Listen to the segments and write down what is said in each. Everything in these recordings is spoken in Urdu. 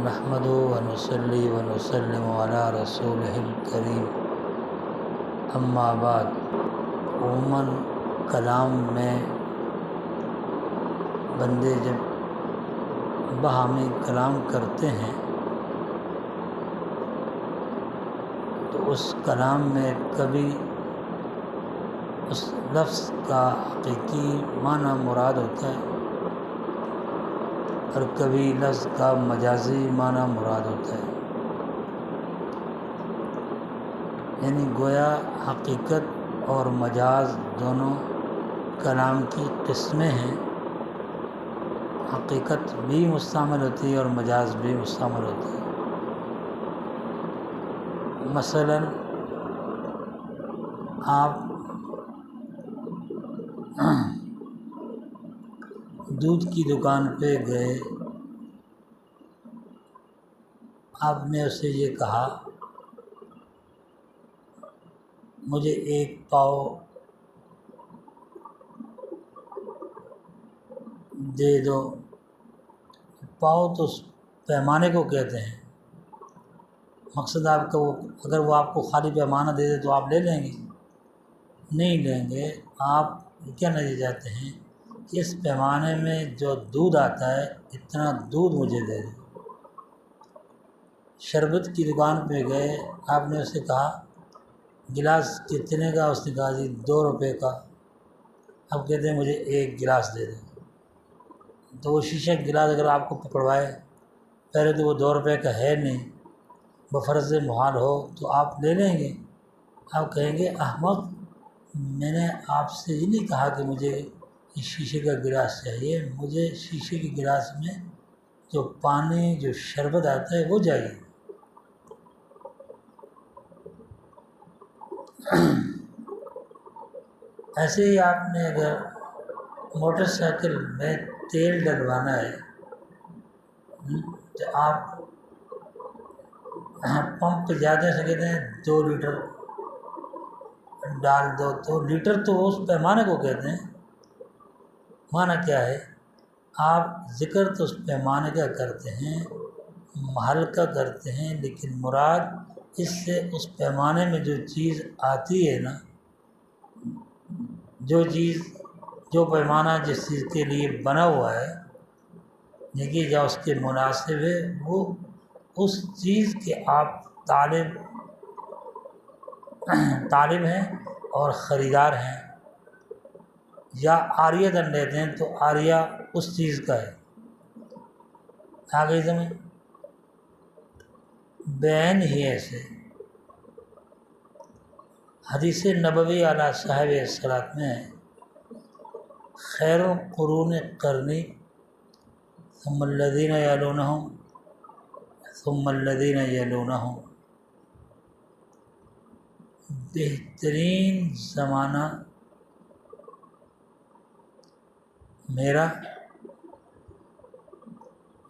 نحمدہ ونصلی ونسلم علی رسولہ الکریم اما بعد۔ عموماً کلام میں بندے جب باہمی کلام کرتے ہیں تو اس کلام میں کبھی اس لفظ کا حقیقی معنی مراد ہوتا ہے اور کبھی لفظ کا مجازی معنی مراد ہوتا ہے، یعنی گویا حقیقت اور مجاز دونوں کلام کی قسمیں ہیں۔ حقیقت بھی مستعمل ہوتی ہے اور مجاز بھی مستعمل ہوتی ہے۔ مثلاً آپ دودھ کی دکان پہ گئے، آپ نے اسے یہ کہا مجھے 1 پاؤ دے دو۔ پاؤ تو پیمانے کو کہتے ہیں، مقصد آپ کا اگر وہ آپ کو خالی پیمانہ دے دے تو آپ لے لیں گے؟ نہیں لیں گے۔ آپ کیا نتیجے جاتے ہیں کہ اس پیمانے میں جو دودھ آتا ہے اتنا دودھ مجھے دے دو۔ شربت کی دکان پہ گئے، آپ نے اسے کہا گلاس کتنے کا؟ اس نے کہا جی 2 روپے کا۔ اب کہتے ہیں مجھے 1 گلاس دے دو۔ تو وہ شیشہ گلاس اگر آپ کو پکڑوائے، پہلے تو وہ 2 روپے کا ہے نہیں، بفرض محال ہو تو آپ لے لیں گے۔ آپ کہیں گے احمق، میں نے آپ سے یہ نہیں کہا کہ مجھے اس شیشے کا گلاس چاہیے، مجھے شیشے کے گلاس میں جو پانی جو شربت آتا ہے وہ چاہیے۔ ایسے ہی آپ نے اگر موٹر سائیکل میں تیل ڈلوانا ہے تو آپ پمپ پہ جاتے سے کہتے ہیں 2 لیٹر ڈال دو، تو لیٹر تو اس پیمانے کو کہتے ہیں۔ معنی کیا ہے؟ آپ ذکر تو اس پیمانے کا کرتے ہیں، محل کا کرتے ہیں، لیکن مراد اس سے اس پیمانے میں جو چیز آتی ہے نا، جو پیمانہ جس چیز کے لیے بنا ہوا ہے، دیکھیے یا اس کے مناسب ہے، وہ اس چیز کے آپ طالب ہیں اور خریدار ہیں، یا عاریہ دن لیتے ہیں تو عاریہ اس چیز کا ہے۔ آگے سمجھ بین ہی ایسے حدیث نبوی علی صاحب الصلاۃ میں خیر القرون قرنی ثم الذین یلونہم ثم الذین یلونہم، بہترین زمانہ میرا،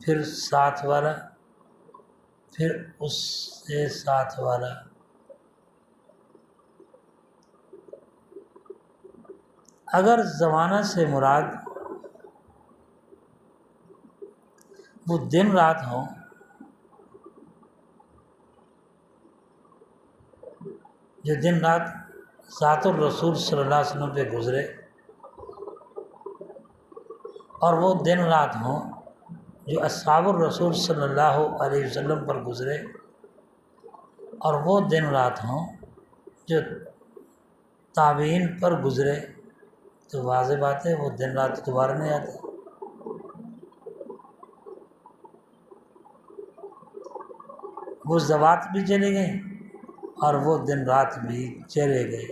پھر ساتھ والا، پھر اس سے ساتھ والا۔ اگر زمانہ سے مراد وہ دن رات ہوں، جو دن رات ذات الرسول صلی اللہ علیہ وسلم پہ گزرے، اور وہ دن رات ہوں جو اصحاب الرسول صلی اللہ علیہ وسلم پر گزرے، اور وہ دن رات ہوں جو تابعین پر گزرے، تو واضح بات ہے وہ دن رات دوبارہ نہیں آتے۔ وہ ذوات بھی چلے گئے اور وہ دن رات بھی چلے گئے،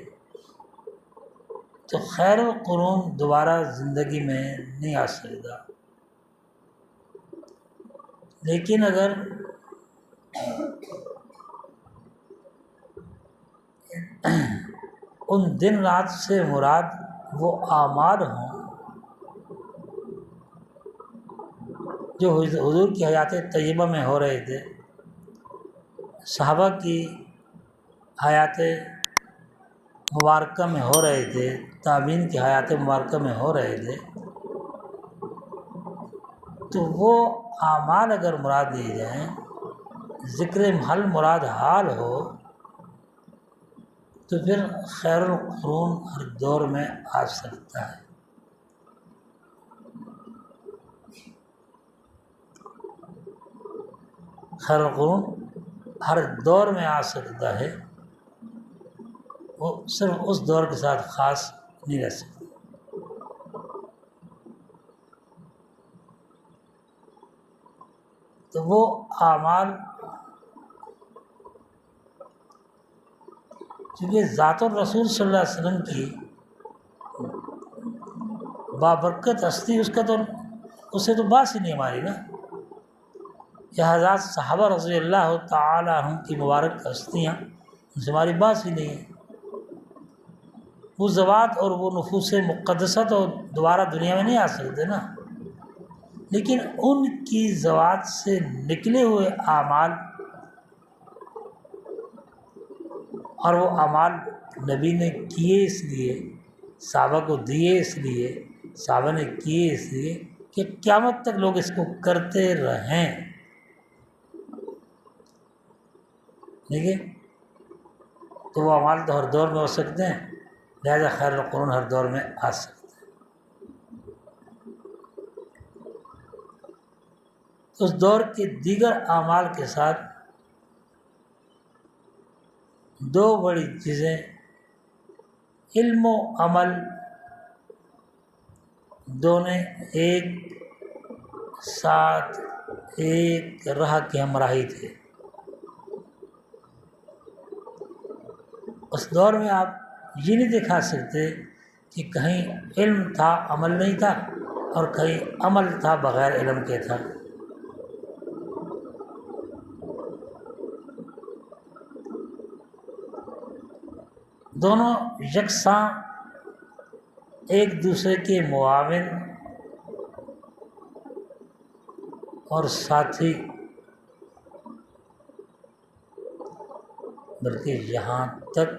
تو خیر القرون دوبارہ زندگی میں نہیں آ سکتا۔ لیکن اگر ان دن رات سے مراد وہ اعمال ہوں جو حضور کی حیات طیبہ میں ہو رہے تھے، صحابہ کی حیات مبارکہ میں ہو رہے تھے، تابعین کی حیات مبارکہ میں ہو رہے تھے، تو وہ اعمال اگر مراد لیے جائیں، ذکر محل مراد حال ہو، تو پھر خیر القرون ہر دور میں آ سکتا ہے۔ خیر القرون ہر دور میں آ سکتا ہے، وہ صرف اس دور کے ساتھ خاص نہیں رہ سکتا۔ تو وہ اعمال چونکہ ذات الرسول صلی اللہ علیہ وسلم کی بابرکت ہستی، اس سے تو بات ہی نہیں ہماری نا۔ یہ حضرات صحابہ رضی اللہ تعالی عنہم کی مبارک ہستیاں، ان سے ہماری بات ہی نہیں ہے۔ وہ ذوات اور وہ نفوس مقدسہ تو دوبارہ دنیا میں نہیں آ سکتے نا، لیکن ان کی ذوات سے نکلے ہوئے اعمال، اور وہ اعمال نبی نے کیے اس لیے، صحابہ کو دیے اس لیے، صحابہ نے کیے اس لیے کہ قیامت تک لوگ اس کو کرتے رہیں۔ ٹھیک ہے، تو وہ اعمال تو ہر دور میں ہو سکتے ہیں، لہذا خیر القرون ہر دور میں آ سکتے ہیں۔ اس دور کے دیگر اعمال کے ساتھ دو بڑی چیزیں، علم و عمل، دونوں ایک ساتھ ایک راہ کے ہمراہی تھے۔ اس دور میں آپ یہ نہیں دکھا سکتے کہ کہیں علم تھا عمل نہیں تھا، اور کہیں عمل تھا بغیر علم کے تھا۔ دونوں یکساں ایک دوسرے کے معاون اور ساتھی، بلکہ یہاں تک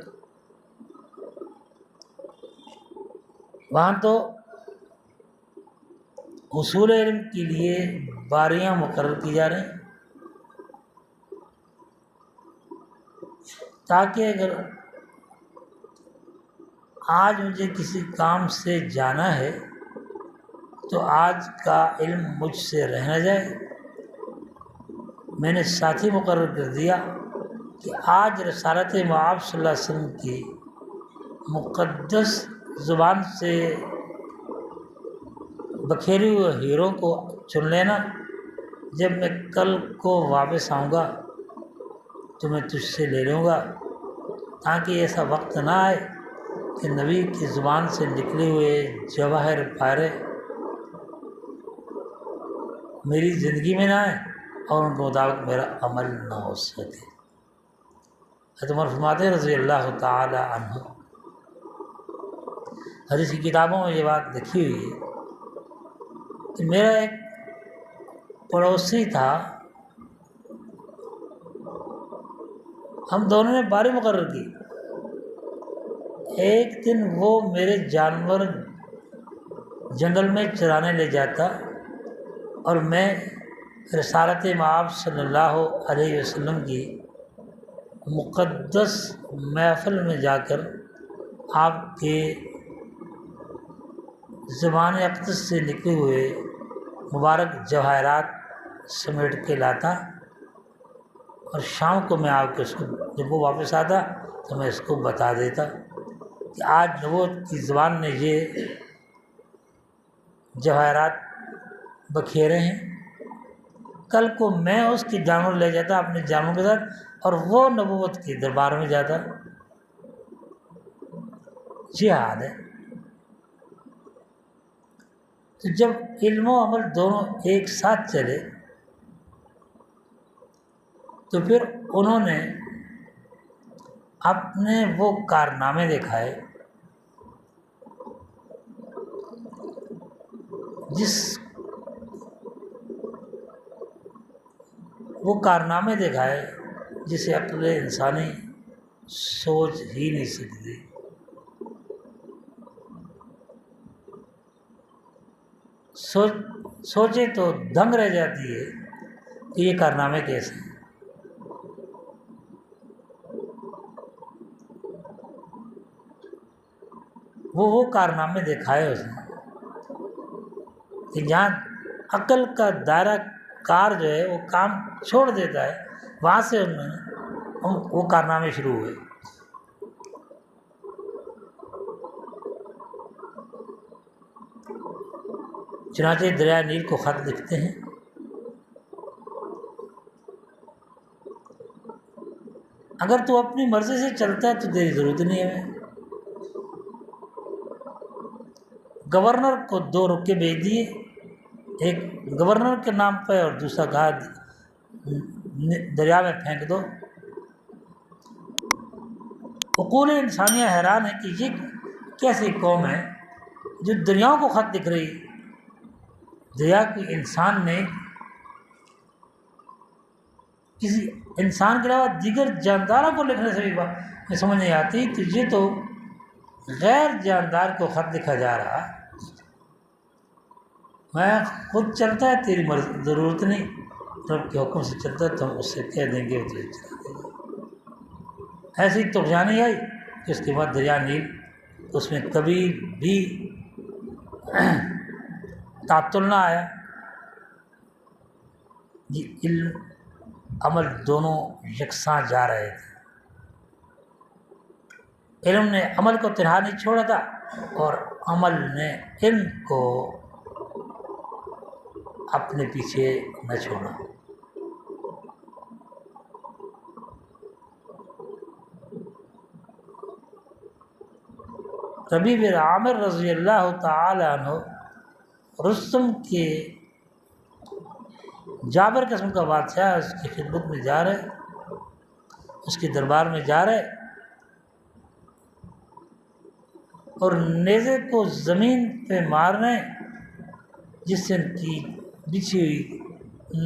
وہاں تو حصول علم کے لیے باریاں مقرر کی جا رہی ہیں، تاکہ اگر آج مجھے کسی کام سے جانا ہے تو آج کا علم مجھ سے رہ نہ جائے۔ میں نے ساتھی مقرر کر دیا کہ آج رسالت مآب صلی اللہ علیہ وسلم کی مقدس زبان سے بکھیرے ہوئے ہیروں کو چن لینا، جب میں کل کو واپس آؤں گا تو میں تجھ سے لے لوں گا، تاکہ ایسا وقت نہ آئے کہ نبی کی زبان سے نکلے ہوئے جواہر پارے میری زندگی میں نہ آئیں اور ان کے مطابق میرا عمل نہ ہو سکے۔ حضرت عمر فرماتے ہیں رضی اللہ تعالی عنہ، حدیث کی کتابوں میں یہ بات لکھی ہوئی ہے کہ میرا ایک پڑوسی تھا، ہم دونوں نے باری مقرر کی۔ ایک دن وہ میرے جانور جنگل میں چرانے لے جاتا اور میں رسالت مآب صلی اللہ علیہ وسلم کی مقدس محفل میں جا کر آپ کے زبان اقدس سے نکلے ہوئے مبارک جواہرات سمیٹ کے لاتا، اور شام کو میں آپ کو اس کو جب وہ واپس آتا تو میں اس کو بتا دیتا کہ آج نبوت کی زبان نے یہ جواہرات بکھیرے ہیں، کل کو میں اس کی جانور لے جاتا اپنے جانوروں کے ساتھ، اور وہ نبوت کے دربار میں جاتا۔ یہ حال ہے۔ تو جب علم و عمل دونوں ایک ساتھ چلے تو پھر انہوں نے اپنے وہ کارنامے دکھائے جسے عقل انسانی سوچ ہی نہیں سکتی۔ سوچے تو دنگ رہ جاتی ہے کہ یہ کارنامے کیسے ہیں۔ وہ کارنامے دکھائے اس نے کہ جہاں عقل کا دائرہ کار جو ہے وہ کام چھوڑ دیتا ہے، وہاں سے وہ کارنامے شروع ہوئے۔ چنانچہ دریائے نیل کو خط لکھتے ہیں، اگر تو اپنی مرضی سے چلتا ہے تو تیری ضرورت نہیں ہے۔ گورنر کو 2 رکے بھیج دیے، ایک گورنر کے نام پہ اور دوسرا کہا دریا میں پھینک دو۔ عقول انسانیہ حیران ہے کہ یہ کیسی قوم ہے جو دریاؤں کو خط لکھ رہی ہے۔ دریا کوئی انسان نے، کسی انسان کے علاوہ دیگر جانداروں کو لکھنے سے بھی بات سمجھ نہیں آتی، تو یہ تو غیر جاندار کو خط لکھا جا رہا۔ میں خود چلتا ہے تیری ضرورت نہیں، رب کے حکم سے چلتا ہے تو ہم اس سے کہہ دیں گے تجھے چلا دے گا۔ ایسی طغیانی آئی کہ اس کے بعد دریا نیل اس میں کبھی بھی تعطل نہ آیا۔ یہ علم عمل دونوں یکساں جا رہے تھے۔ علم نے عمل کو تنہا نہیں چھوڑا تھا اور عمل نے علم کو اپنے پیچھے نہ چھوڑا۔ ربیع بن عامر رضی اللہ تعالی عنہ رستم کے جابر قسم کا بادشاہ اس کی خدمت میں جا رہے، اس کے دربار میں جا رہے اور نیزے کو زمین پہ مارنے، جس سے ان کی بچھی ہوئی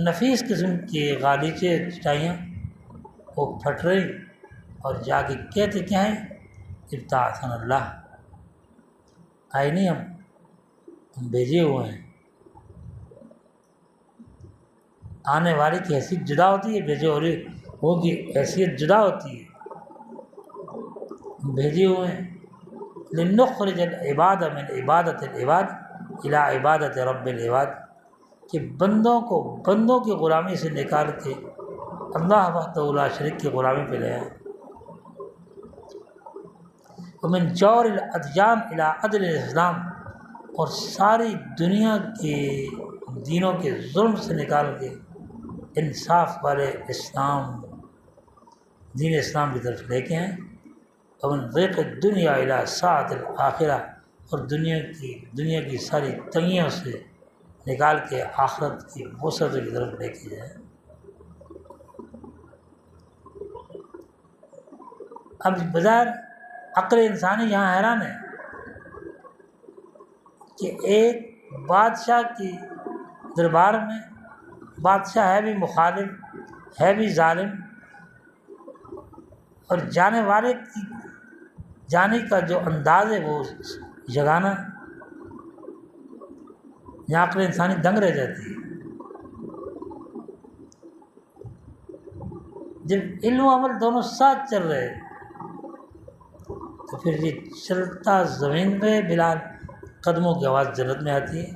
نفیس قسم کے غالیچے چٹائیاں وہ پھٹ رہی، اور جا کے کہتے کیا ہیں، ابتعاثنا اللہ، آئے نہیں ہم بھیجے ہوئے ہیں۔ آنے والے کی حیثیت جدا ہوتی ہے، بھیجے ہو کی حیثیت جدا ہوتی ہے۔ بھیجے ہوئے ہیں لنخرج العباد من عبادت العباد الی عبادت رب العباد، کہ بندوں کی غلامی سے نکال کے اللہ وحدہ لا شریک کی غلامی پہ لے آئے۔ ومن جور الادیان الی عدل الاسلام، اور ساری دنیا کے دینوں کے ظلم سے نکال کے انصاف والے دین اسلام کی طرف لے کے ہیں۔ ومن ضیق الدنیا الی سعۃ الآخرہ، اور دنیا کی ساری تنگیوں سے نکال کے آخرت کی وسعت کی طرف لے کے جائے۔ اب بظاہر عقل انسانی یہاں حیران ہے کہ ایک بادشاہ کی دربار میں، بادشاہ ہے بھی مخالف، ہے بھی ظالم، اور جانے والے کی جانے کا جو انداز ہے وہ یگانہ، یہاں عقل انسانی دنگ رہ جاتی ہے۔ جب علم و عمل دونوں ساتھ چل رہے تو پھر یہ چلتا زمین پہ بلال قدموں کی آواز جنت میں آتی ہے۔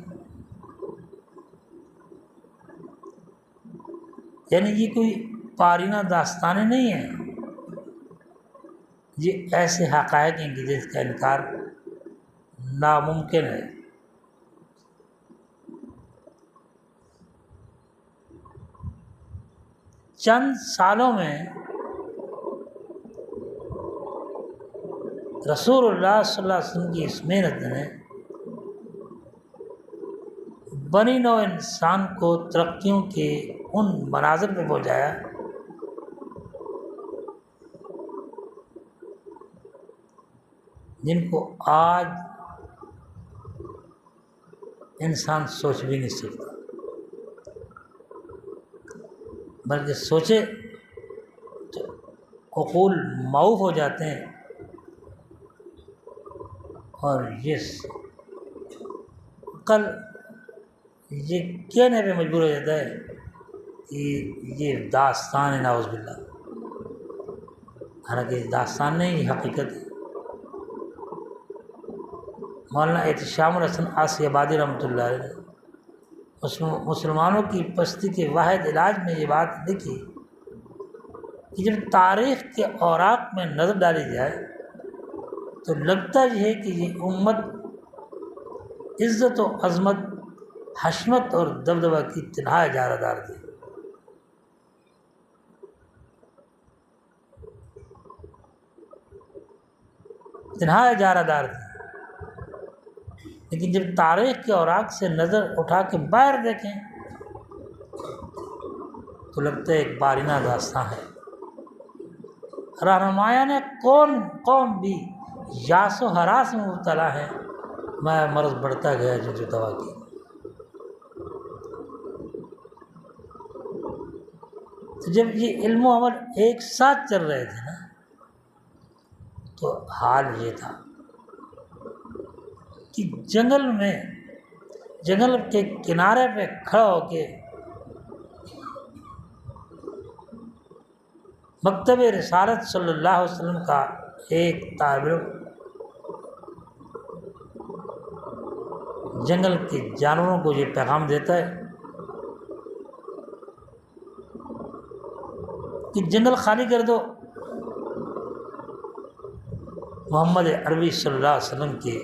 یعنی یہ کوئی پارینہ داستانیں نہیں ہیں، یہ ایسے حقائق ہیں کہ جس کا انکار ناممکن ہے۔ چند سالوں میں رسول اللہ صلی اللہ علیہ وسلم کی اس محنت نے بنی نوع انسان کو ترقیوں کے ان مناظر پہ پہنچایا جن کو آج انسان سوچ بھی نہیں سکتا، بلکہ سوچے تو عقول معوف ہو جاتے ہیں، اور یہ عقل یہ کہنے پہ مجبور ہو جاتا ہے کہ یہ داستان ہے، نعوذ باللہ، حالانکہ داستان نہیں، یہ حقیقت ہے۔ مولانا احتشام الحسن آسی آبادی رحمۃ اللہ علیہ مسلمانوں کی پستی کے واحد علاج میں یہ بات لکھی کہ جب تاریخ کے اوراق میں نظر ڈالی جائے تو لگتا یہ ہے کہ یہ امت عزت و عظمت، حشمت اور دبدبہ کی تنہا اجارہ دار تھی۔ تنہا اجارہ دار تھی، لیکن جب تاریخ کے اوراق سے نظر اٹھا کے باہر دیکھیں تو لگتا ہے ایک بارینہ داستان ہے۔ رہنمایان قوم بھی یاس و ہراس میں مبتلا ہے، میں مرض بڑھتا گیا جو دوا کی۔ تو جب یہ علم و عمل ایک ساتھ چل رہے تھے نا، تو حال یہ تھا کہ جنگل کے کنارے پہ کھڑا ہو کے مکتب رسالت صلی اللہ علیہ وسلم کا ایک طالب علم جنگل کے جانوروں کو یہ پیغام دیتا ہے کہ جنگل خالی کر دو، محمد عربی صلی اللہ علیہ وسلم کے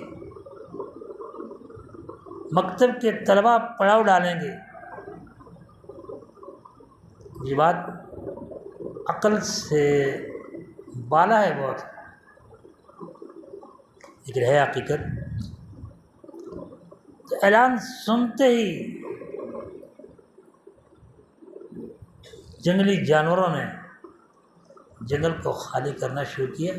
مکتب کے طلباء پڑاؤ ڈالیں گے۔ یہ بات عقل سے بالا ہے بہت، لیکن ہے حقیقت۔ تو اعلان سنتے ہی جنگلی جانوروں نے جنگل کو خالی کرنا شروع کیا۔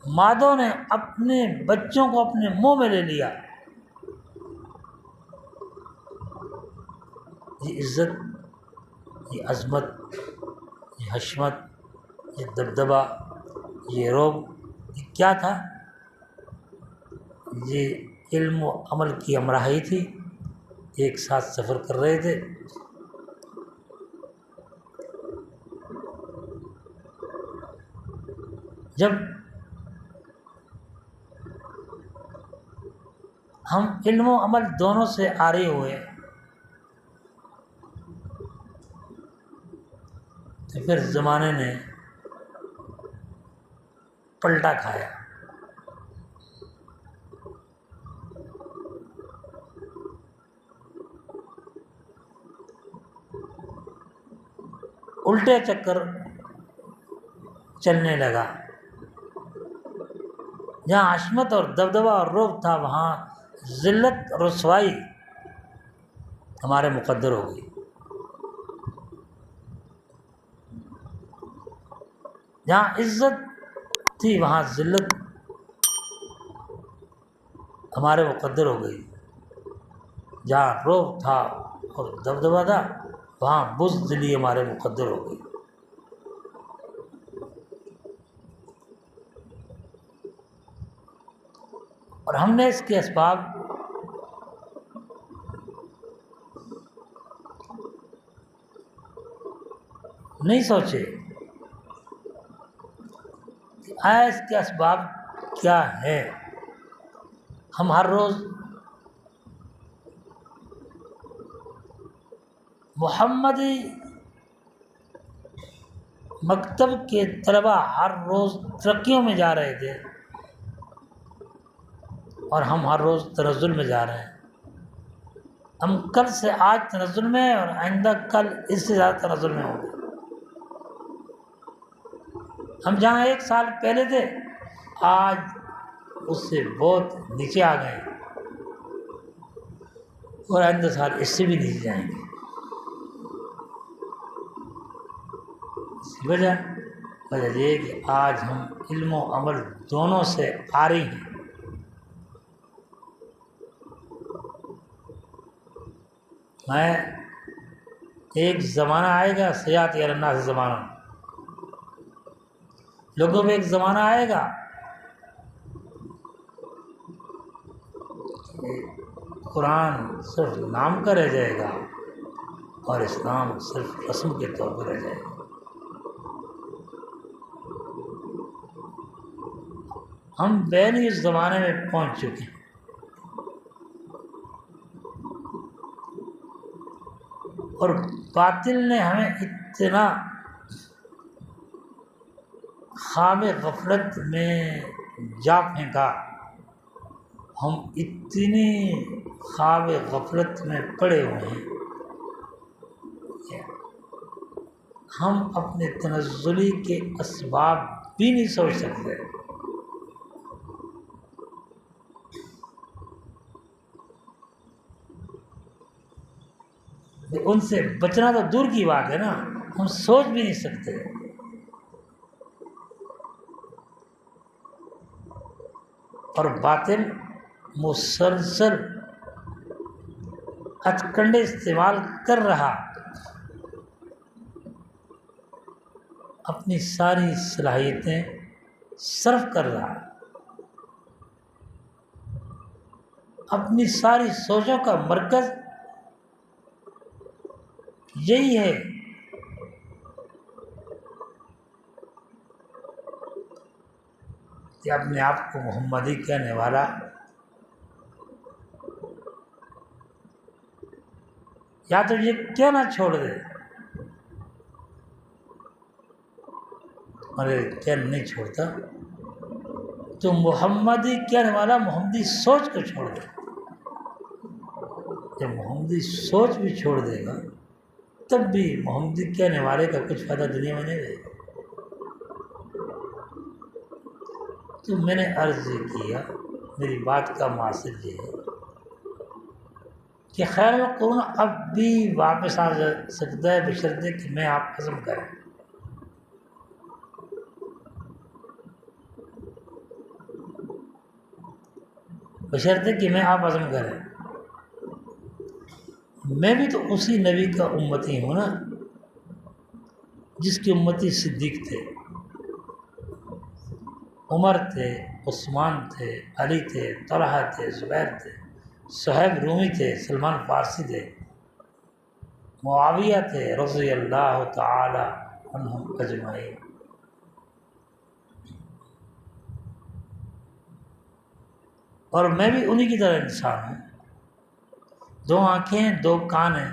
مادوں نے اپنے بچوں کو اپنے منہ میں لے لیا۔ یہ عزت، یہ عظمت، یہ حشمت، یہ دبدبہ، یہ رعب، یہ کیا تھا؟ یہ علم و عمل کی ہمراہی تھی، ایک ساتھ سفر کر رہے تھے۔ جب ہم علم و عمل دونوں سے آرے ہوئے تو پھر زمانے نے پلٹا کھایا۔ الٹے چکر چلنے لگا۔ جہاں عصمت اور دبدبہ اور رعب تھا، وہاں ذلت اور رسوائی ہمارے مقدر ہو گئی۔ جہاں عزت تھی وہاں ذلت ہمارے مقدر ہو گئی۔ جہاں رعب تھا اور دبدبہ تھا وہاں بزدلی ہمارے مقدر ہو گئی۔ اور ہم نے اس کے اسباب نہیں سوچے کہ آیا اس کے اسباب کیا ہے۔ ہم ہر روز محمدی مکتب کے طلباء ہر روز ترقیوں میں جا رہے تھے، اور ہم ہر روز تنزل میں جا رہے ہیں۔ ہم کل سے آج تنزل میں ہیں اور آئندہ کل اس سے زیادہ تنزل میں ہوں گے۔ ہم جہاں ایک سال پہلے تھے آج اس سے بہت نیچے آ گئے ہیں، اور آئندہ سال اس سے بھی نیچے جائیں گے۔ اسی وجہ یہ کہ آج ہم علم و عمل دونوں سے عاری ہیں۔ میں ایک زمانہ آئے گا، سیاتی الناس زمانہ، لوگوں میں ایک زمانہ آئے گا قرآن صرف نام کا رہ جائے گا اور اسلام صرف رسم کے طور پر رہ جائے گا۔ ہم بین اس زمانے میں پہنچ چکے ہیں، اور باطل نے ہمیں اتنا خواب غفلت میں جا پھینکا، ہم اتنی خواب غفلت میں پڑے ہوئے ہیں کہ ہم اپنے تنزلی کے اسباب بھی نہیں سوچ سکتے۔ ان سے بچنا تو دور کی بات ہے نا، ہم سوچ بھی نہیں سکتے۔ اور باطل مسلسل ہتھ کنڈے استعمال کر رہا، اپنی ساری صلاحیتیں صرف کر رہا، اپنی ساری سوچوں کا مرکز یہی ہے کہ اپنے آپ کو محمدی کہنے والا یا تو یہ کہنا چھوڑ دے، اور کہنا نہیں چھوڑتا تو محمدی کہنے والا محمدی سوچ کو چھوڑ دے۔ جب محمدی سوچ بھی چھوڑ دے گا تب بھی محمدی کہنے والے کا کچھ فائدہ دنیا میں نہیں رہے گا۔ تو میں نے عرض یہ کیا، میری بات کا مقصد یہ ہے کہ خیر القرون اب بھی واپس آ سکتا ہے بشرطے کہ میں آپ عزم کریں۔ بشرطے کہ میں آپ عزم کریں، میں بھی تو اسی نبی کا امتی ہوں نا جس کے امتی صدیق تھے، عمر تھے، عثمان تھے، علی تھے، طلحہ تھے، زبیر تھے، صہیب رومی تھے، سلمان فارسی تھے، معاویہ تھے رضی اللہ تعالی عنہم اجمعین۔ اور میں بھی انہی کی طرح انسان ہوں، دو آنکھیں، دو کان ہیں،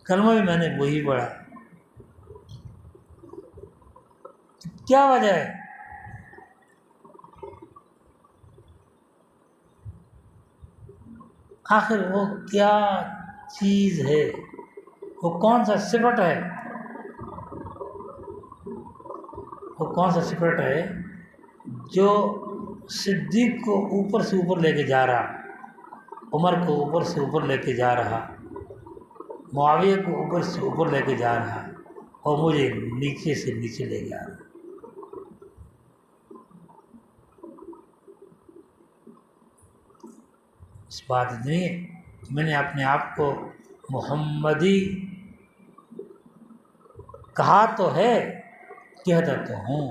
کلمہ بھی میں نے وہی پڑھا۔ کیا وجہ ہے؟ آخر وہ کیا چیز ہے، وہ کون سا صفت ہے، وہ کون سا صفت ہے جو صدیق کو اوپر سے اوپر لے کے جا رہا، عمر کو اوپر سے اوپر لے کے جا رہا، معاویہ کو اوپر سے اوپر لے کے جا رہا، اور مجھے نیچے سے نیچے لے جا رہا۔ اس بات اتنی ہے کہ میں نے اپنے آپ کو محمدی کہا تو ہے، کہتا تو ہوں،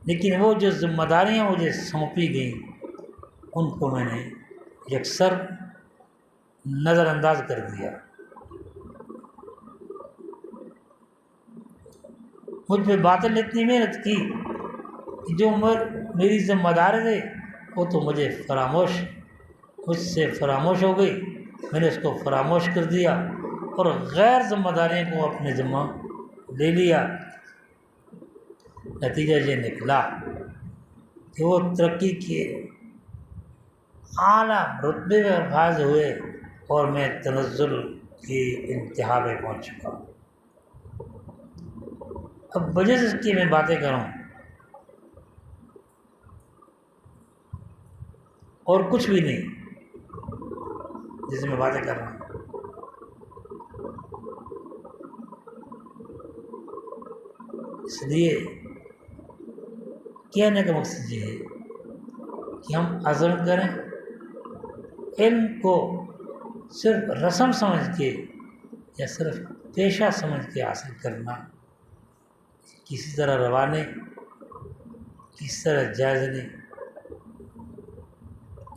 لیکن وہ جو ذمہ داریاں مجھے سونپی گئیں ان کو میں نے یکسر نظر انداز کر دیا۔ مجھ پہ باطل نے اتنی محنت کی کہ جو میری ذمہ داری تھی وہ تو مجھ سے فراموش ہو گئی، میں نے اس کو فراموش کر دیا اور غیر ذمہ داریوں کو اپنے ذمہ لے لیا۔ نتیجہ یہ نکلا کہ وہ ترقی کے اعلیٰ رتبے میں فائز ہوئے اور میں تنزل کی انتہا پہ پہنچ چکا ہوں۔ اب وجہ سے کہ میں باتیں کروں اور کچھ بھی نہیں جس میں باتیں کر رہا ہوں، اس لیے کہنے کا مقصد یہ ہے کہ ہم عزم کریں، علم کو صرف رسم سمجھ کے یا صرف پیشہ سمجھ کے حاصل کرنا کسی طرح روا نہیں، کسی طرح جائز نہیں۔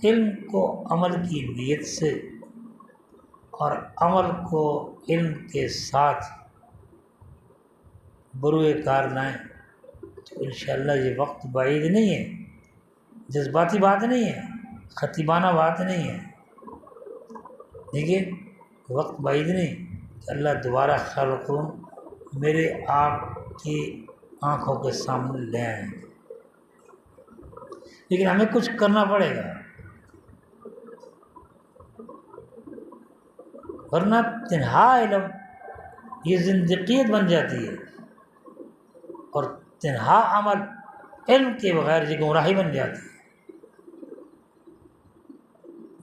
علم کو عمل کی نیت سے اور عمل کو علم کے ساتھ بروئے کار لائیں تو انشاءاللہ یہ وقت بعید نہیں ہے، جذباتی بات نہیں ہے، خطیبانہ بات نہیں ہے، دیکھیے وقت بعید نہیں کہ اللہ دوبارہ خلق میرے آپ کی آنکھوں کے سامنے لے آئیں گے، لیکن ہمیں کچھ کرنا پڑے گا، ورنہ تنہا علم یہ زندقیت بن جاتی ہے، اور تنہا عمل علم کے بغیر یہ گمراہی بن جاتی ہے۔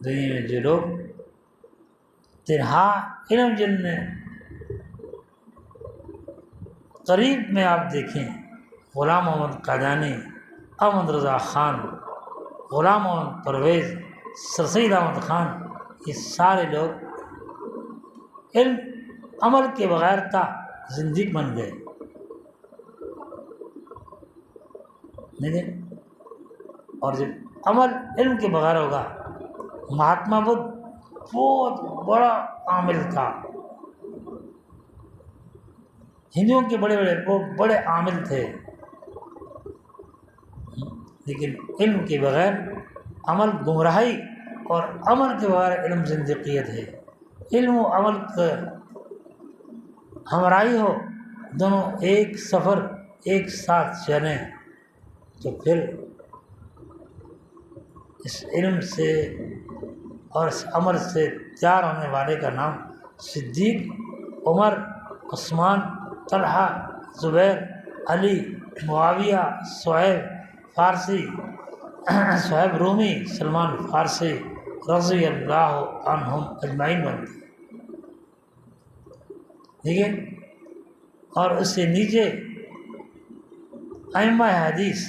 دنیا میں جو لوگ تنہا علم جن نے قریب میں آپ دیکھیں غلام محمد قادیانی، احمد رضا خان، غلام محمد پرویز، سر سید احمد خان، یہ سارے لوگ علم عمل کے بغیر تھا زندگی بن گئے، لیکن اور جب عمل علم کے بغیر ہوگا، مہاتما بدھ بہت بڑا عامل تھا، ہندوؤں کے بہت بڑے عامل تھے، لیکن علم کے بغیر عمل گمراہی اور عمل کے بغیر علم زندقیت ہے۔ علم و عمل کا ہمراہی ہو، دونوں ایک سفر ایک ساتھ چلیں تو پھر اس علم سے اور اس عمل سے تیار ہونے والے کا نام صدیق، عمر، عثمان، طلحہ، زبیر، علی، معاویہ، صہیب فارسی، صہیب رومی، سلمان فارسی رضی اللہ عنہم اجمعین بنتے ہیں، ٹھیک ہے، اور اس سے نیچے ائمہ حدیث،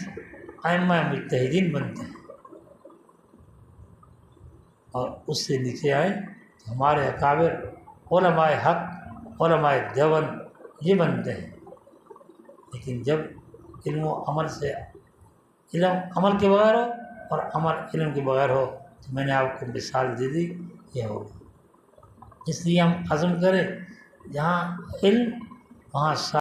ائمہ مجتہدین بنتے ہیں، اور اس سے نیچے آئے تو ہمارے اکابر علماء حق، علماء دیوبند یہ بنتے ہیں، لیکن جب علم و عمل سے علم عمل کے بغیر ہو اور عمل علم کے بغیر ہو تو میں نے آپ کو مثال دے دی، یہ ہوگا۔ اس لیے ہم عزم کریں جہاں علم وہاں